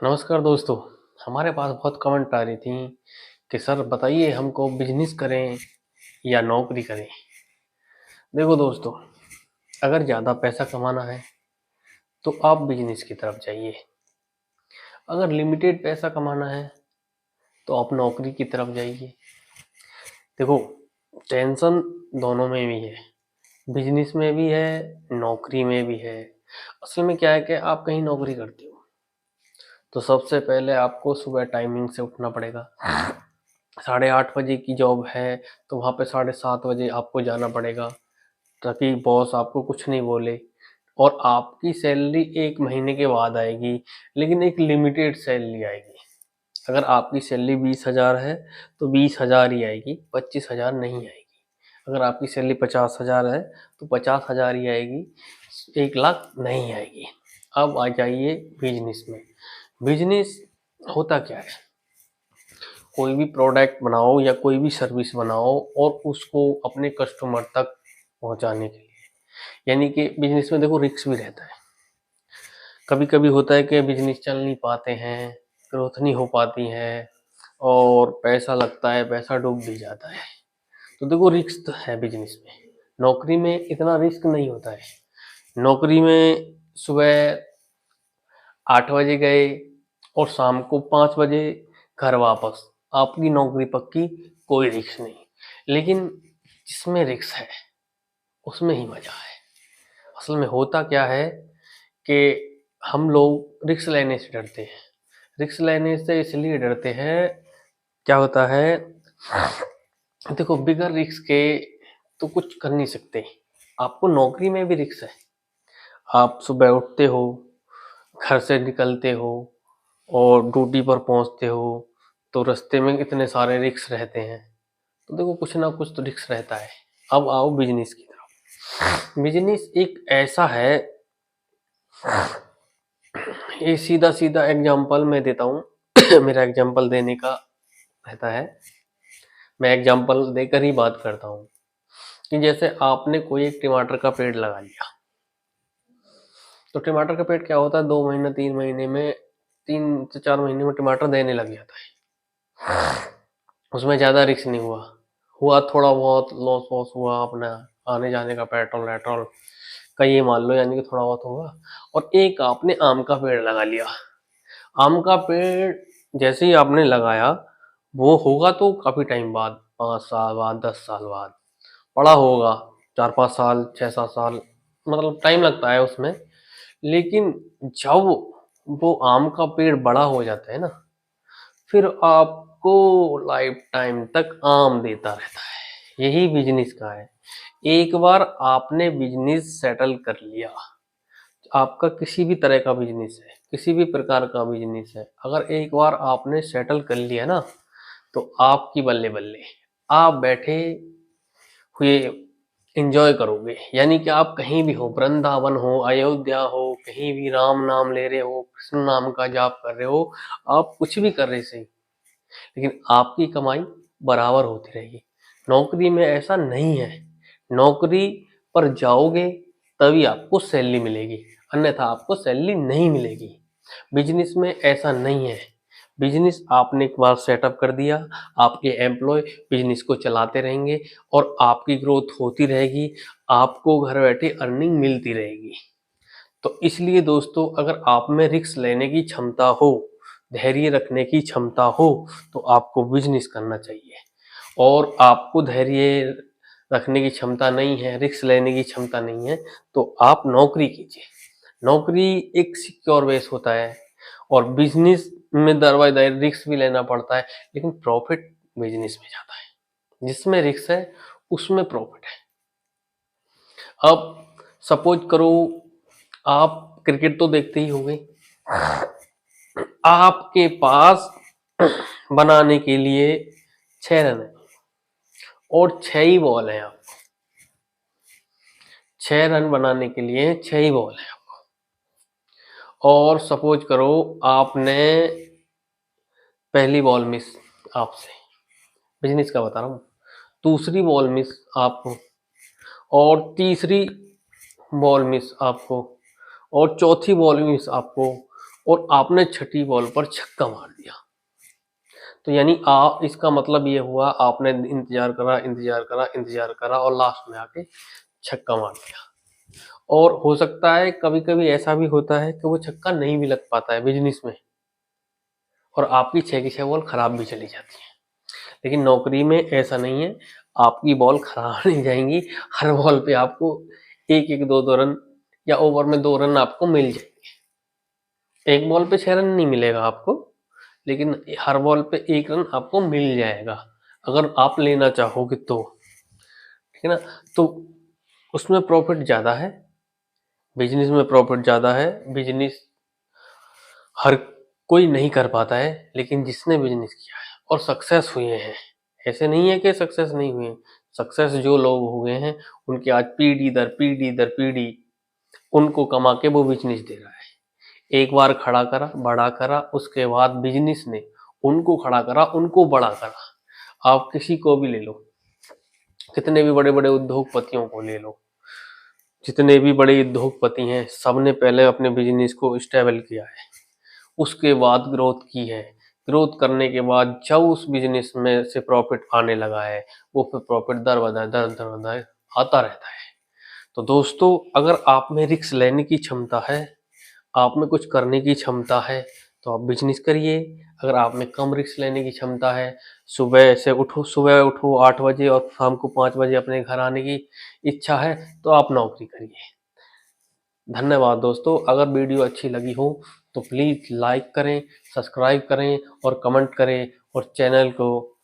नमस्कार दोस्तों। हमारे पास बहुत कमेंट आ रही थी कि सर बताइए हमको बिजनेस करें या नौकरी करें। देखो दोस्तों, अगर ज़्यादा पैसा कमाना है तो आप बिजनेस की तरफ जाइए। अगर लिमिटेड पैसा कमाना है तो आप नौकरी की तरफ जाइए। देखो, टेंशन दोनों में भी है, बिजनेस में भी है, नौकरी में भी है। असल में क्या है कि आप कहीं नौकरी करते हो तो सबसे पहले आपको सुबह टाइमिंग से उठना पड़ेगा। 8:30 बजे की जॉब है तो वहाँ पे 7:30 बजे आपको जाना पड़ेगा, ताकि बॉस आपको कुछ नहीं बोले। और आपकी सैलरी 1 महीने के बाद आएगी, लेकिन एक लिमिटेड सैलरी आएगी। अगर आपकी सैलरी 20,000 है तो 20,000 ही आएगी, 25,000 नहीं आएगी। अगर आपकी सैलरी 50,000 है तो 50,000 ही आएगी, 1 लाख नहीं आएगी। अब आ जाइए बिजनेस में। बिजनेस होता क्या है? कोई भी प्रोडक्ट बनाओ या कोई भी सर्विस बनाओ और उसको अपने कस्टमर तक पहुंचाने के लिए। यानी कि बिजनेस में देखो रिस्क भी रहता है। कभी कभी होता है कि बिजनेस चल नहीं पाते हैं, ग्रोथ नहीं हो पाती है और पैसा लगता है, पैसा डूब भी जाता है। तो देखो रिस्क तो है बिजनेस में। नौकरी में इतना रिस्क नहीं होता है। नौकरी में सुबह 8 बजे गए और शाम को 5 बजे घर वापस, आपकी नौकरी पक्की, कोई रिस्क नहीं। लेकिन जिसमें रिस्क है उसमें ही मजा है। असल में होता क्या है कि हम लोग रिस्क लेने से डरते हैं। रिस्क लेने से इसलिए डरते हैं, क्या होता है, देखो बिगर रिस्क के तो कुछ कर नहीं सकते। आपको नौकरी में भी रिस्क है। आप सुबह उठते हो, घर से निकलते हो और ड्यूटी पर पहुंचते हो तो रास्ते में इतने सारे रिस्क रहते हैं। तो देखो कुछ ना कुछ तो रिस्क रहता है। अब आओ बिजनेस की तरफ। बिजनेस एक ऐसा है, ये सीधा सीधा एग्जांपल मैं देता हूँ। मेरा एग्जांपल देने का रहता है, मैं एग्जांपल देकर ही बात करता हूँ। कि जैसे आपने कोई एक टमाटर का पेड़ लगा लिया, तो टमाटर का पेड़ क्या होता है, 2 महीने 3 महीने में, 3 से 4 महीने में टमाटर देने लग जाता है। उसमें ज़्यादा रिस्क नहीं हुआ, हुआ थोड़ा बहुत लॉस वॉस हुआ अपना, आने जाने का पेट्रोल वेट्रोल का ये मान लो, यानी कि थोड़ा बहुत हुआ। और एक आपने आम का पेड़ लगा लिया। आम का पेड़ जैसे ही आपने लगाया, वो होगा तो काफी टाइम बाद, 5 साल बाद, 10 साल बाद बड़ा होगा, 4-5 साल 6-7 साल, मतलब टाइम लगता है उसमें। लेकिन जब वो आम का पेड़ बड़ा हो जाता है ना, फिर आपको लाइफ टाइम तक आम देता रहता है। यही बिजनेस का है। एक बार आपने बिजनेस सेटल कर लिया, आपका किसी भी तरह का बिजनेस है, किसी भी प्रकार का बिजनेस है, अगर एक बार आपने सेटल कर लिया ना, तो आपकी बल्ले बल्ले, आप बैठे हुए एंजॉय करोगे। यानी कि आप कहीं भी हो, वृंदावन हो, अयोध्या हो, कहीं भी राम नाम ले रहे हो, कृष्ण नाम का जाप कर रहे हो, आप कुछ भी कर रहे सही, लेकिन आपकी कमाई बराबर होती रहेगी। नौकरी में ऐसा नहीं है। नौकरी पर जाओगे तभी आपको सैलरी मिलेगी, अन्यथा आपको सैलरी नहीं मिलेगी। बिजनेस में ऐसा नहीं है। बिजनेस आपने एक बार सेटअप कर दिया, आपके एम्प्लॉय बिजनेस को चलाते रहेंगे और आपकी ग्रोथ होती रहेगी, आपको घर बैठे अर्निंग मिलती रहेगी। तो इसलिए दोस्तों, अगर आप में रिस्क लेने की क्षमता हो, धैर्य रखने की क्षमता हो, तो आपको बिजनेस करना चाहिए। और आपको धैर्य रखने की क्षमता नहीं है, रिस्क लेने की क्षमता नहीं है, तो आप नौकरी कीजिए। नौकरी एक सिक्योर बेस होता है और बिजनेस में दर बाय दर रिस्क भी लेना पड़ता है, लेकिन प्रॉफिट बिजनेस में ज्यादा है। जिसमें रिस्क है उसमें प्रॉफिट है। अब सपोज करो, आप क्रिकेट तो देखते ही होंगे, आपके पास बनाने के लिए 6 रन है और 6 ही बॉल है। आप 6 रन बनाने के लिए 6 ही बॉल है आपको। और सपोज करो आपने पहली बॉल मिस आपसे, बिजनेस का बता रहा हूँ, दूसरी बॉल मिस आपको, और तीसरी बॉल मिस आपको, और चौथी बॉल मिस आपको, और आपने छठी बॉल पर छक्का मार दिया, तो यानी आप, इसका मतलब ये हुआ आपने इंतजार करा इंतजार करा इंतजार करा और लास्ट में आके छक्का मार दिया। और हो सकता है कभी कभी ऐसा भी होता है कि वो छक्का नहीं भी लग पाता है बिजनेस में, और आपकी 6 की 6 बॉल खराब भी चली जाती है। लेकिन नौकरी में ऐसा नहीं है, आपकी बॉल खराब नहीं जाएंगी, हर बॉल पे आपको एक एक दो दो रन या ओवर में 2 रन आपको मिल जाएंगे। एक बॉल पे 6 रन नहीं मिलेगा आपको, लेकिन हर बॉल पे 1 रन आपको मिल जाएगा अगर आप लेना चाहोगे तो, ठीक है ना। तो उसमें प्रॉफिट ज्यादा है, बिजनेस में प्रॉफिट ज्यादा है। बिजनेस हर कोई नहीं कर पाता है, लेकिन जिसने बिजनेस किया है और सक्सेस हुए हैं, ऐसे नहीं है कि सक्सेस नहीं हुए, सक्सेस जो लोग हो गए हैं उनके आज पीढ़ी दर पीढ़ी दर पीढ़ी उनको कमा के वो बिजनेस दे रहा है। एक बार खड़ा करा, बड़ा करा, उसके बाद बिजनेस ने उनको खड़ा करा, उनको बड़ा करा। आप किसी को भी ले लो, कितने भी बड़े बड़े उद्योगपतियों को ले लो, जितने भी बड़े उद्योगपति हैं सबने पहले अपने बिजनेस को स्टेबल किया है, उसके बाद ग्रोथ की है। ग्रोथ करने के बाद जब उस बिजनेस में से प्रॉफिट आने लगा है, वो फिर प्रॉफिट दर बदर आता रहता है। तो दोस्तों, अगर आप में रिस्क लेने की क्षमता है, आप में कुछ करने की क्षमता है, तो आप बिजनेस करिए। अगर आप में कम रिस्क लेने की क्षमता है, सुबह उठो 8 बजे और शाम को 5 बजे अपने घर आने की इच्छा है, तो आप नौकरी करिए। धन्यवाद दोस्तों। अगर वीडियो अच्छी लगी हो तो प्लीज़ लाइक करें, सब्सक्राइब करें और कमेंट करें, और चैनल को